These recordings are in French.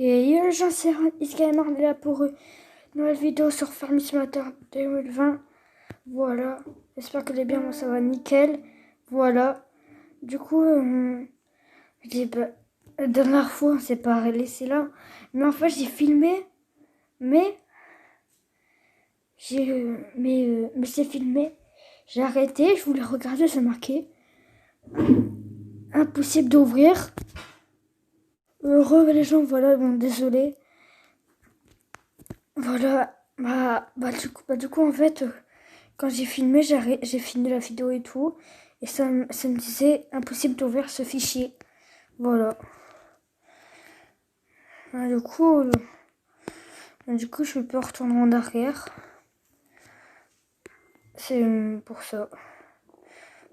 Et yo les gens, c'est Isgamer là pour une nouvelle vidéo sur Farming Simulator 2020. Voilà, j'espère que les bien, moi ça va nickel. Voilà, du coup, la dernière fois on s'est pas laissé là, mais en fait j'ai filmé, mais c'est filmé, j'ai arrêté, je voulais regarder, c'est marqué impossible d'ouvrir. Heureux les gens, voilà, bon désolé. Voilà, du coup en fait, quand j'ai filmé, j'ai fini la vidéo et tout, et ça me disait impossible d'ouvrir ce fichier. Voilà. Ah, du coup, je peux retourner en arrière. C'est pour ça.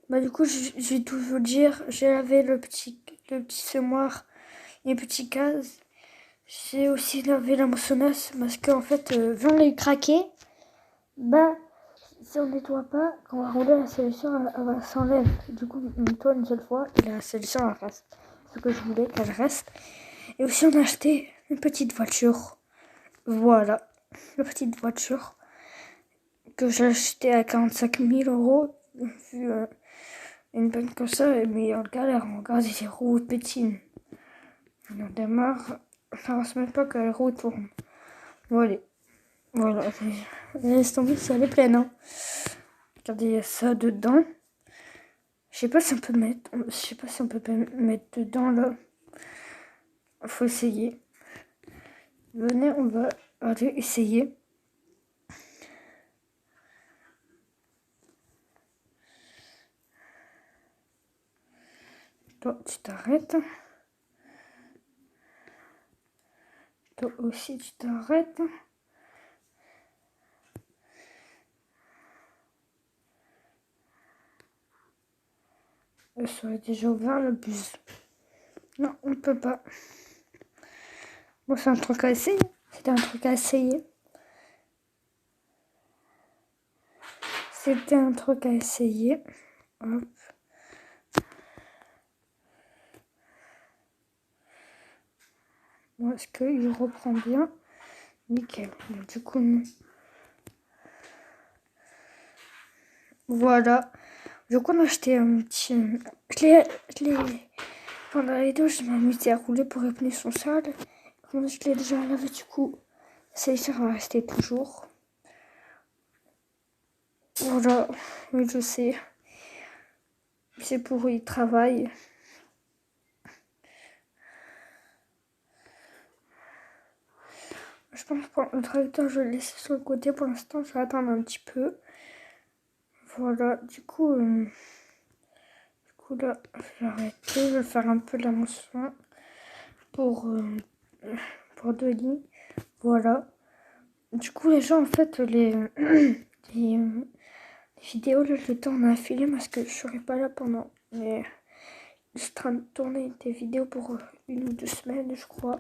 Du coup, je vais tout vous dire. J'ai lavé le petit semoir et les petits cases. J'ai aussi lavé la moissonneuse parce qu'en fait, vu on l'a eu craqué, si on nettoie pas, quand on va rouler, la solution elle va s'enlève. Du coup, on nettoie une seule fois et la solution elle reste. C'est ce que je voulais qu'elle reste. Et aussi, on a acheté une petite voiture. Voilà, une petite voiture que j'ai achetée à 45 000 €. Vu une bonne comme ça, mais en galère, on regarde les roues pétinent. On en démarre, ça ne se met pas que les roues tournent. Voilà. Laisse tomber, ça est pleine. Hein. Regardez, il y a ça dedans. Je sais pas si on peut mettre dedans là. Faut essayer. Venez, on va aller essayer. Toi, tu t'arrêtes. Toi aussi, tu t'arrêtes. Ça aurait déjà ouvert le bus. Non, on ne peut pas. Bon, c'est un truc à essayer. C'était un truc à essayer. C'était un truc à essayer. Hop. Bon, est-ce qu'il reprend bien? Nickel. Du coup, non. Voilà. Du coup, on a acheté un petit... Pendant la vidéo, je m'amusais à rouler pour les pneus sont sales. Comme je l'ai déjà lavé, du coup, ça va rester toujours. Voilà. Oui, je sais. C'est pour y travailler. Je pense que le traducteur, je vais le laisser sur le côté. Pour l'instant, je vais attendre un petit peu. Voilà. Du coup, là, je vais arrêter. Je vais faire un peu de la moisson pour Dolly. Voilà. Du coup, les gens, en fait, les vidéos, là, je les tourne à filer parce que je serai pas là pendant. Mais je suis en train de tourner des vidéos pour 1 ou 2 semaines, je crois.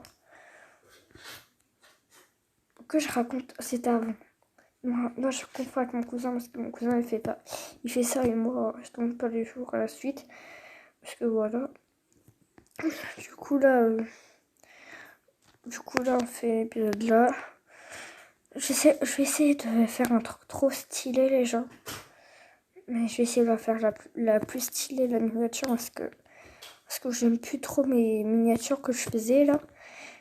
Que je raconte, c'était avant. Moi, je confonds avec mon cousin parce que mon cousin, il fait ça et moi, je tourne pas les jours à la suite. Parce que voilà. Du coup, là, on fait l'épisode là. Je vais essayer de faire un truc trop stylé, les gens. Mais je vais essayer de faire la plus stylée, la miniature, parce que j'aime plus trop mes miniatures que je faisais, là.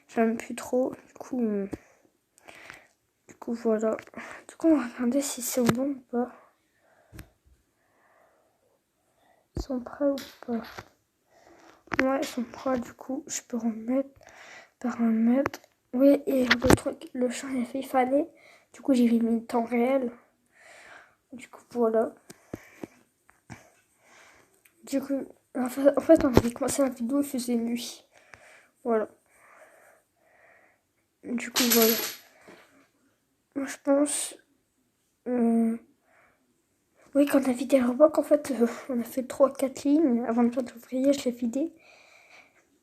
J'aime plus trop. Du coup, voilà. Du coup, on va regarder si c'est bon ou pas. Ils sont prêts ou pas? Ouais, ils sont prêts, du coup, je peux remettre paramètres. Oui, et le champ, il fallait. Du coup, j'ai mis le temps réel. Du coup, voilà. Du coup, en fait, on avait commencé la vidéo, il faisait nuit. Voilà. Du coup, voilà. Moi, je pense... oui, quand on a vidé le roboc, en fait, on a fait 3-4 lignes. Avant de faire l'ouvrier, je l'ai vidé.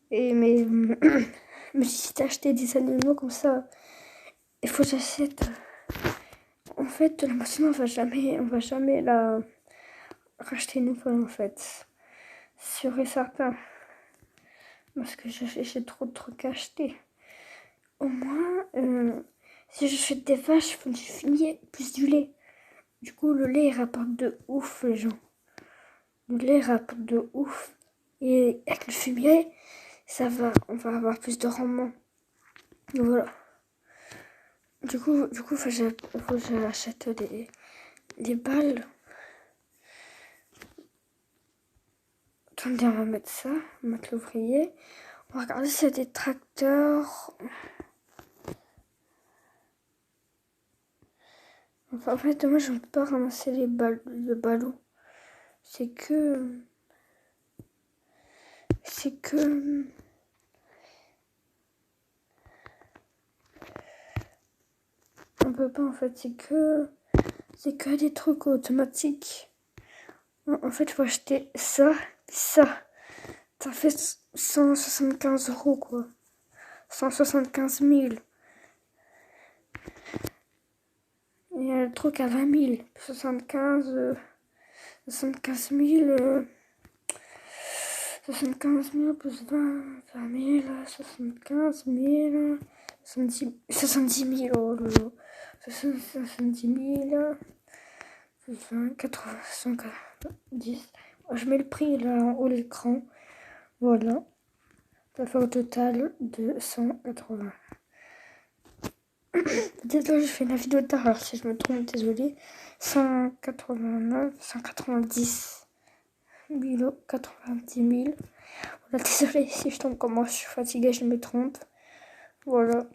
Mais si t'as acheté des animaux comme ça, il faut que j'achète... En fait, la machine, on va jamais la racheter nouvelle, en fait. Sûr et certain. Parce que j'ai trop de trucs à acheter. au moins, si je fais des vaches, il faut que je finisse plus du lait. Du coup, le lait, il rapporte de ouf, les gens. Le lait rapporte de ouf. Et avec le fumier, on va avoir plus de rendement. Donc voilà. Du coup, faut que j'achète des balles. Attendez, on va mettre ça, on va mettre l'ouvrier. On va regarder s'il y a des tracteurs. Enfin, en fait, moi, je ne peux pas ramasser le ballon. C'est que... On peut pas, en fait, c'est que des trucs automatiques. En fait, il faut acheter ça, ça. Ça fait 175 euros, quoi. 175 000. Il y a le truc à 20 000. 75 000. 75 000 plus 20 000, 75 000, 70 000, oh là là. 70 000, plus 20, 80, 110. Je mets le prix là en haut de l'écran. Voilà. Ça fait au total de 180. Désolé, je fais la vidéo tard, alors si je me trompe, désolé. 189, 190 000, 90 000. Voilà, désolé si je tombe comment je suis fatiguée, je me trompe. Voilà.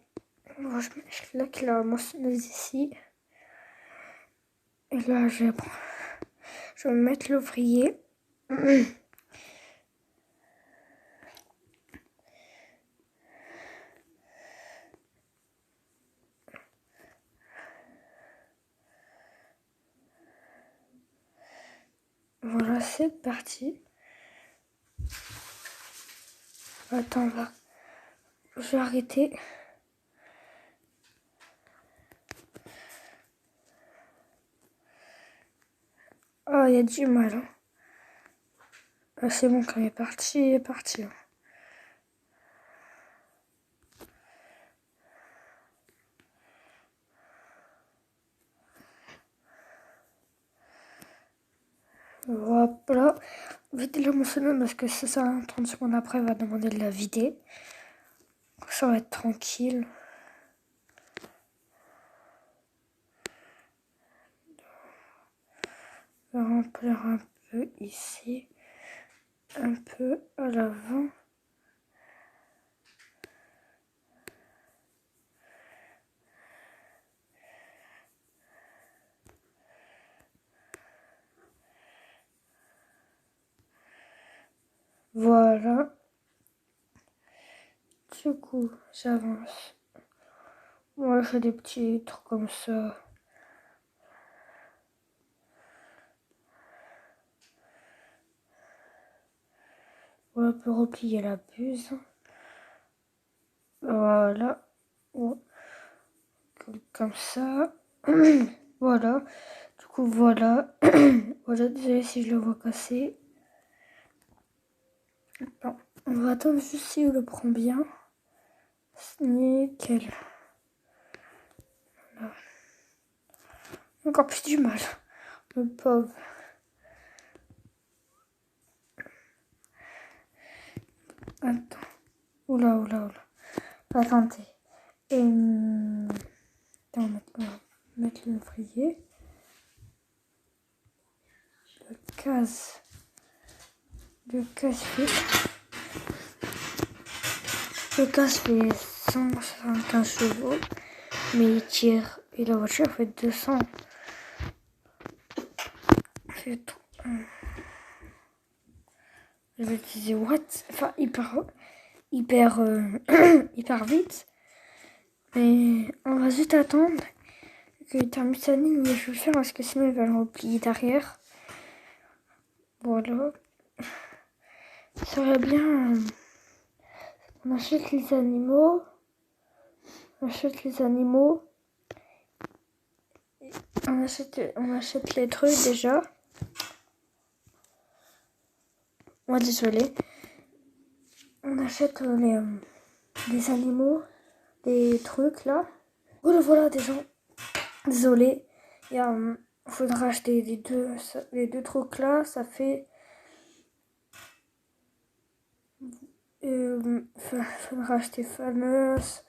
Voilà, je laque la moissonneuse ici. Et là, je vais mettre l'ouvrier. Voilà, c'est parti. Attends, là. Je vais arrêter. Ah, il y a du mal. Hein. Ah, c'est bon, quand il est parti. Hein. Voilà. Videz le moissonneuse parce que c'est ça, 30 secondes après, il va demander de la vider. Ça va être tranquille. On va remplir un peu ici. Un peu à l'avant. Voilà. Du coup, j'avance. Moi, je fais des petits trucs comme ça. On peut replier la buse. Voilà. Comme ça. Voilà. Du coup, voilà. Voilà, désolé si je le vois casser. Bon, on va attendre juste si on le prend bien. Nickel. Voilà. Encore plus du mal. Le pauvre. Attends. Oula. Attendez. Attends, on va mettre l'ouvrier. Le casse fait 175 chevaux, mais il tire. Et la voiture fait 200. Je vais utiliser what? Enfin, hyper vite. Mais on va juste attendre qu'il termine sa ligne. Mais je vais le faire parce que sinon il va le replier derrière. Voilà. Ça serait bien. On achète les animaux. On achète les trucs déjà. Désolé. On achète les animaux. des trucs là. Voilà des gens. Désolé. Il faudra acheter les deux trucs là. Ça fait... faudra acheter Famous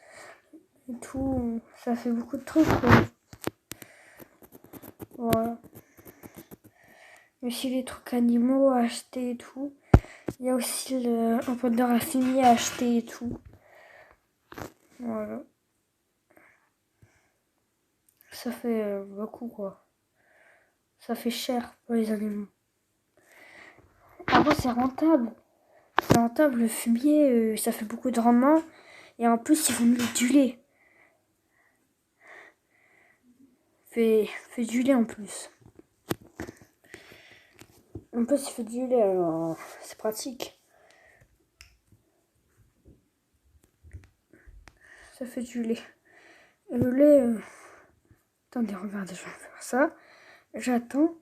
et tout. Ça fait beaucoup de trucs quoi. Voilà. Mais si les trucs animaux à acheter et tout. Il y a aussi un pondeur infini à acheter et tout. Voilà. Ça fait beaucoup quoi. Ça fait cher pour les animaux. Après c'est rentable. C'est rentable, le fumier, ça fait beaucoup de rendement. Et en plus ils font du lait. Fait du lait en plus. En plus il fait du lait, alors c'est pratique. Ça fait du lait. Et le lait... Attendez, regardez, je vais faire ça. J'attends.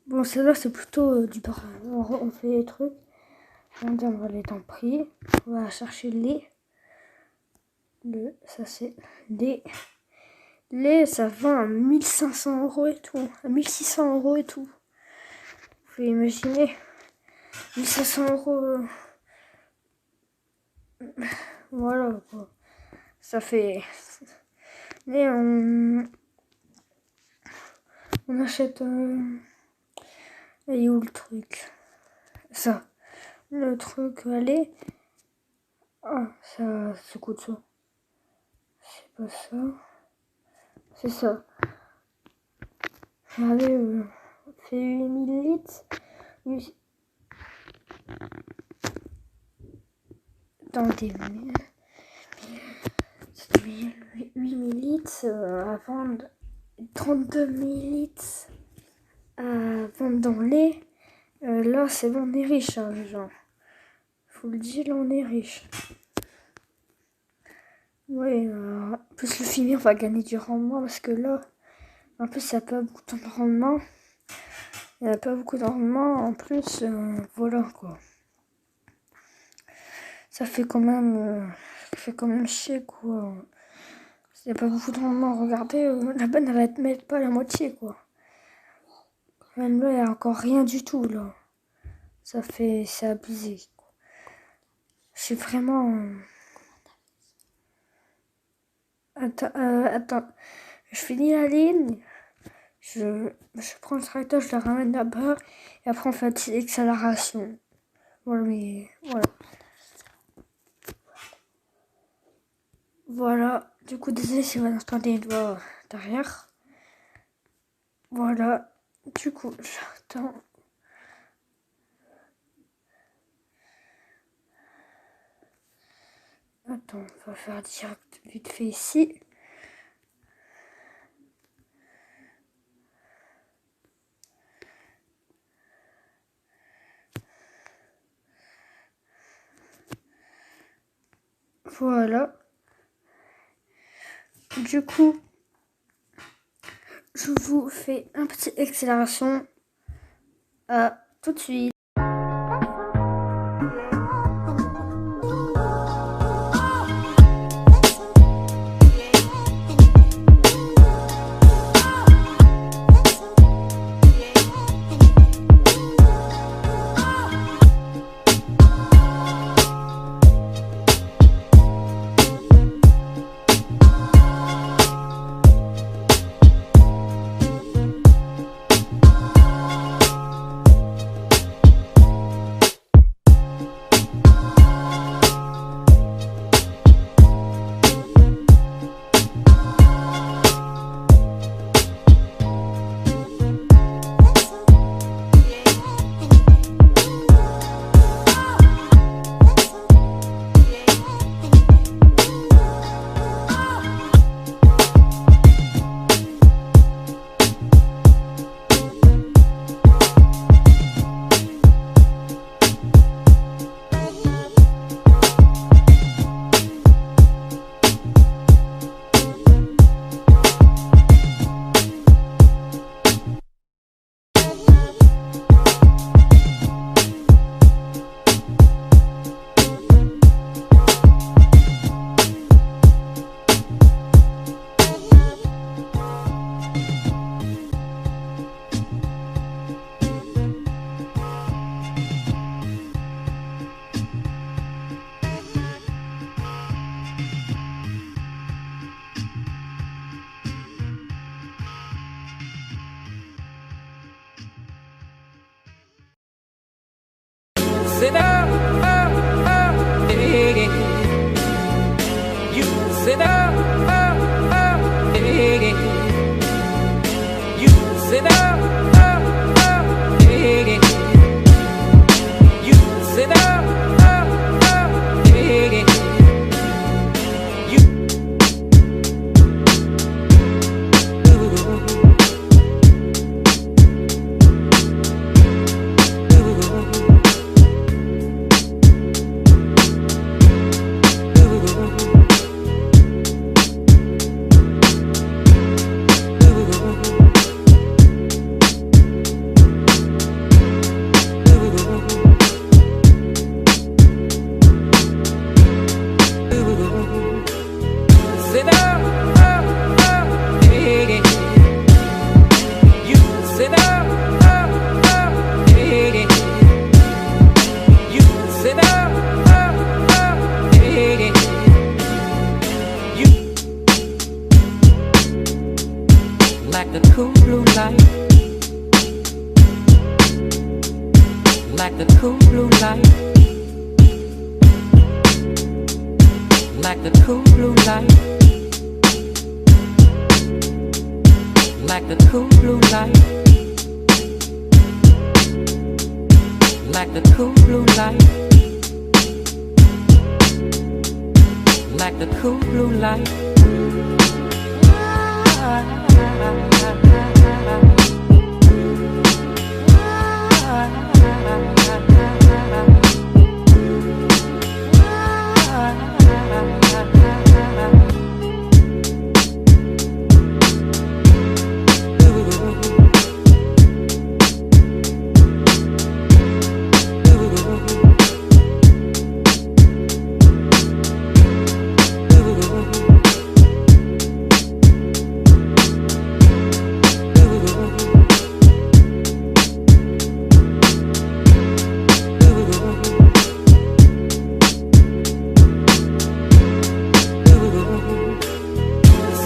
Bon, celle-là, c'est plutôt du beurre. On fait les trucs. On va les temps pris. On va chercher le lait. Ça, c'est des lait. Ça vend à 1500 € et tout. À 1600 € et tout. Vous pouvez imaginer. 1500 €. Voilà, quoi. Ça fait... Mais on achète... Et où le truc? Ça. Le truc, allez. Ah, ça coûte ça. C'est pas ça. C'est ça. Regardez, fait 8000 litres. Attendez, 8000 litres à vendre. 32 millilitres à vendre dans le lait. Là, c'est bon, on est riche, hein, les gens. Faut le dire, là, on est riche. Ouais, plus le fumier, on va gagner du rendement parce que là, en plus, ça n'a pas beaucoup de rendement. Il n'y a pas beaucoup de rendement. En plus, voilà quoi. Ça fait quand même chier quoi. Il n'y a pas beaucoup de rendement. Regardez, la bonne, elle va te mettre pas la moitié quoi. Même là, il n'y a encore rien du tout là. C'est abusé. C'est vraiment... Attends. Je finis la ligne. Je prends le tracteur, je le ramène là-bas. Et après, on fait une petite accélération. Voilà, mais... Voilà. Voilà. Du coup, désolé si vous entendez une voix derrière. Voilà. Du coup, j'attends. Attends, on va faire direct vite fait ici. Voilà. Du coup, je vous fais un petit accélération. À tout de suite. sit up, yeah. You sit up, yeah. You sit up, yeah. You sit up, yeah. You sit up, yeah. You sit up, yeah. You like the cool blue light, like the cool blue light, like the cool blue light, like the cool blue light, like the cool blue light, like the cool blue light.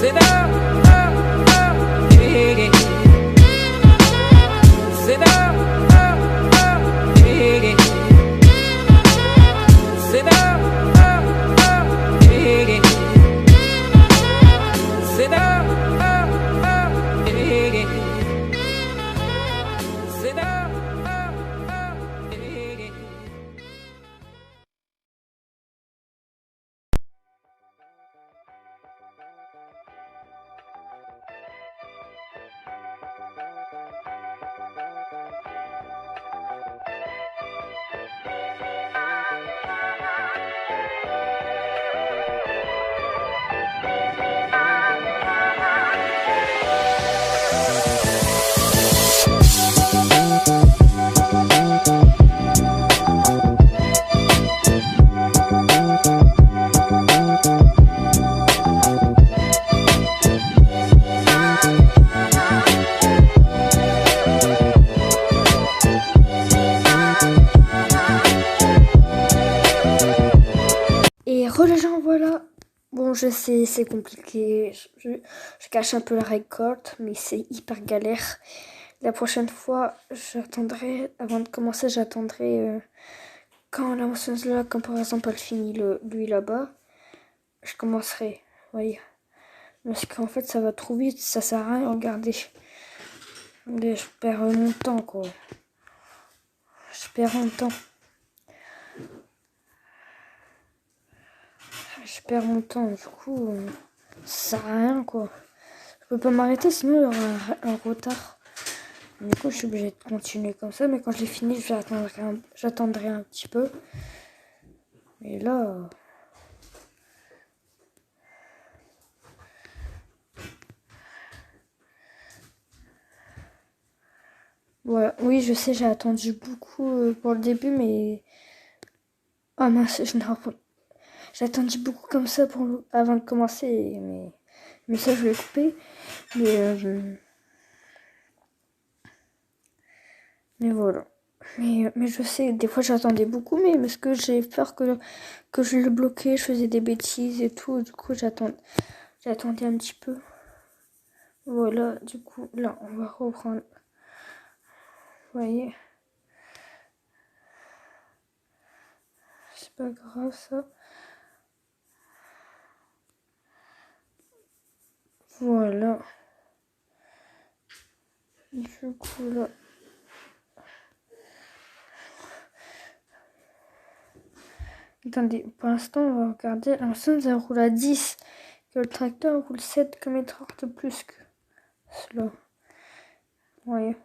Sit up, yeah. Sit up, yeah. Sit up, yeah. Sit up, yeah. Sit up, yeah. Et re les gens, voilà. Bon, je sais, c'est compliqué. Je cache un peu la récolte, mais c'est hyper galère. La prochaine fois, j'attendrai, avant de commencer, j'attendrai quand la moissonneuse là, comme par exemple elle finit lui là-bas, je commencerai. Voyez. Parce qu'en fait, ça va trop vite, ça sert à rien. Regardez. Regardez, je perds mon temps, quoi. Je perds mon temps. Je perds mon temps, du coup, ça sert à rien, quoi. Je peux pas m'arrêter, sinon il y aura un retard. Du coup, je suis obligée de continuer comme ça, mais quand j'ai fini, j'attendrai un petit peu. Et là... Voilà. Oui, je sais, j'ai attendu beaucoup pour le début, mais... Oh mince, j'ai attendu beaucoup comme ça avant de commencer, mais ça, je vais couper. Mais voilà. Mais je sais, des fois j'attendais beaucoup, mais parce que j'ai peur que je le bloquais, je faisais des bêtises et tout. Du coup, j'attendais un petit peu. Voilà, du coup, là, on va reprendre. Vous voyez? C'est pas grave, ça. Voilà. Du coup, là. Attendez, pour l'instant, on va regarder. L'instant, ça roule à 10. Que le tracteur roule 7 km/h de plus que cela. Ouais.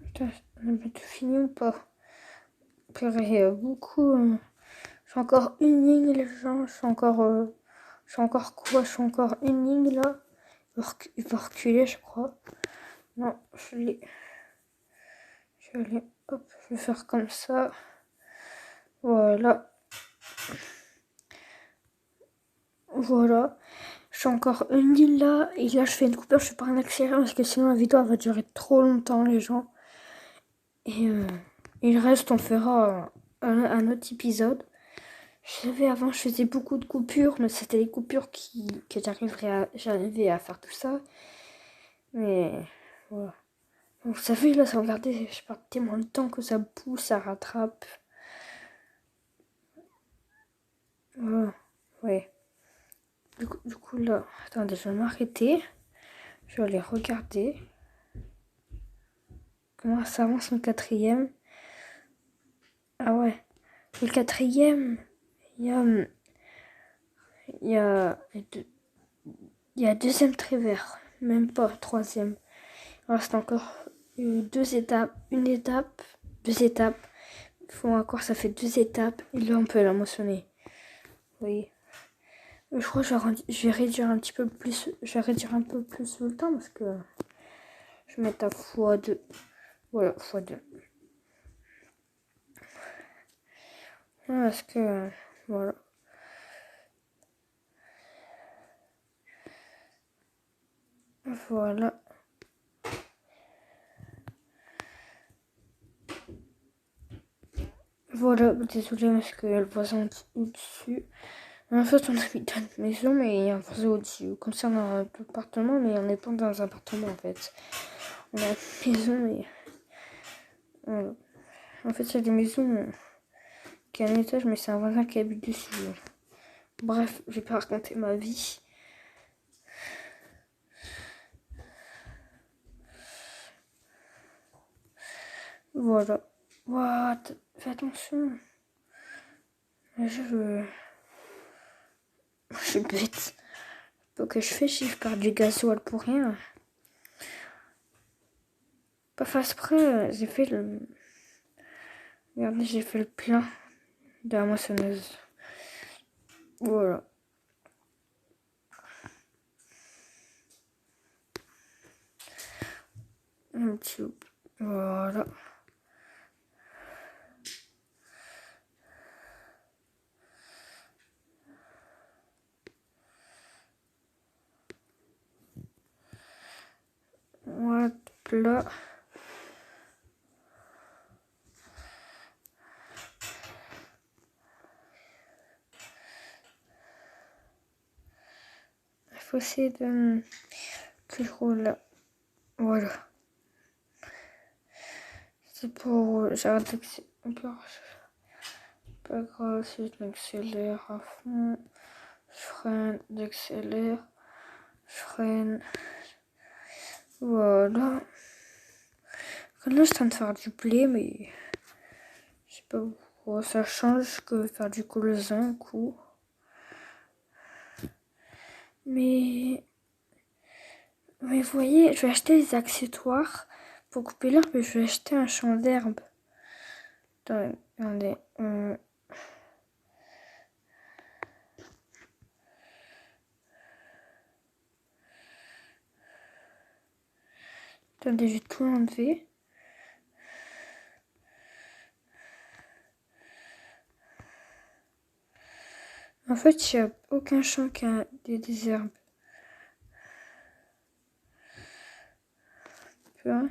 Putain, on a tout fini ou pas? Purée, il y a beaucoup. Je suis encore une ligne, les gens. Je suis encore quoi? Je suis encore une ligne là. Il va reculer, je crois. Non, je vais aller. Hop, je vais faire comme ça. Voilà. Voilà. Je suis encore une ligne là. Et là, je fais une coupure. Je fais pas un accéléré parce que sinon la vidéo va durer trop longtemps, les gens. Et le reste, on fera un autre épisode. Je savais avant, je faisais beaucoup de coupures, mais c'était les coupures que j'arrivais à faire tout ça. Mais voilà. Donc, vous savez, là, ça regardez, je perds tellement de temps que ça pousse, ça rattrape. Voilà. Ouais. Du coup, là, attendez, je vais m'arrêter. Je vais aller regarder comment ça avance le quatrième. Ah ouais. Le quatrième, il y a deuxième travers, même pas troisième. Il reste encore deux étapes, une étape, deux étapes. Il faut encore, ça fait deux étapes. Et là, on peut la mentionner. Oui. Je crois que je vais réduire un petit peu plus. Je vais réduire un peu plus le temps parce que je vais mettre à x2. Voilà, x2. Parce que voilà. Voilà. Voilà, désolé parce qu'il y a le voisin au-dessus. En fait, on habite dans une maison, mais il y a un voisin au-dessus. Comme ça, on a un appartement, mais on n'est pas dans un appartement en fait. On a une maison, mais. Voilà. En fait, c'est des maisons qui ont un étage, mais c'est un voisin qui habite dessus. Bref, je vais pas raconter ma vie. Voilà. What? Fais attention. Je suis bête. Faut que je fais si je perds du gasoil pour rien. Pas face près, j'ai fait le. Regardez, j'ai fait le plein de la moissonneuse. Voilà. Un petit. Voilà. Voilà, là. Il faut essayer de. Que je roule là. Voilà. C'est pour. J'arrête d'accélérer. Pas grave si je m'accélère à fond. Je freine, j'accélère. Je freine. Voilà. Là, je suis en train de faire du blé, mais je sais pas pourquoi ça change que faire du colza un coup. Mais vous voyez, je vais acheter des accessoires pour couper l'herbe et je vais acheter un champ d'herbe. Attendez. Attendez, je vais tout enlever. En fait, il n'y a aucun champ qui a des herbes. Hein.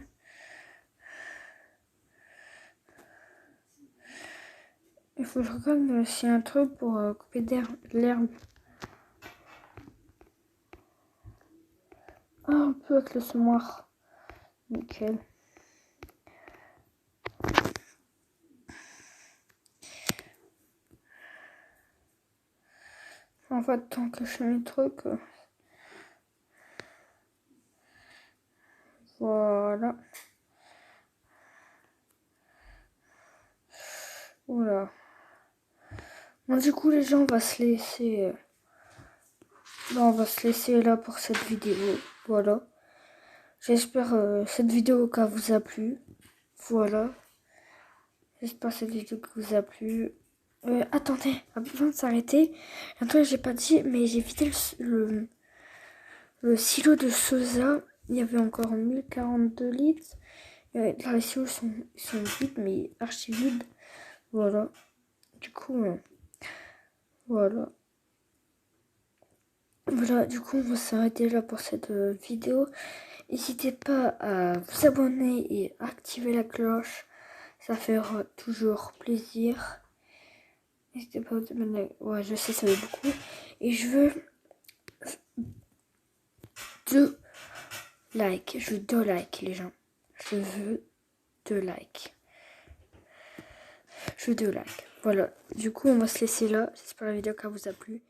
Il faut que je regarde s'il y a un truc pour couper de l'herbe. Ah, on peut avec le semoir. Nickel. En fait, tant que je fais mes trucs. Voilà. Voilà. Bon, du coup, les gens, on va se laisser. On va se laisser là pour cette vidéo. Voilà. J'espère cette vidéo qu'elle vous a plu. Voilà. J'espère cette vidéo qui vous a plu. Attendez, avant de s'arrêter, bientôt j'ai pas dit, mais j'ai vidé le silo de soja. Il y avait encore 1042 litres. Là, les silos sont vides, mais archi vides. Voilà. Du coup, voilà. Voilà, du coup, on va s'arrêter là pour cette vidéo. N'hésitez pas à vous abonner et activer la cloche. Ça fera toujours plaisir. N'hésitez pas à vous abonner. Ouais, je sais, ça fait beaucoup. Et je veux 2 likes. Je veux 2 likes, les gens. Je veux 2 likes. Je veux 2 likes. Voilà. Du coup, on va se laisser là. J'espère que la vidéo vous a plu.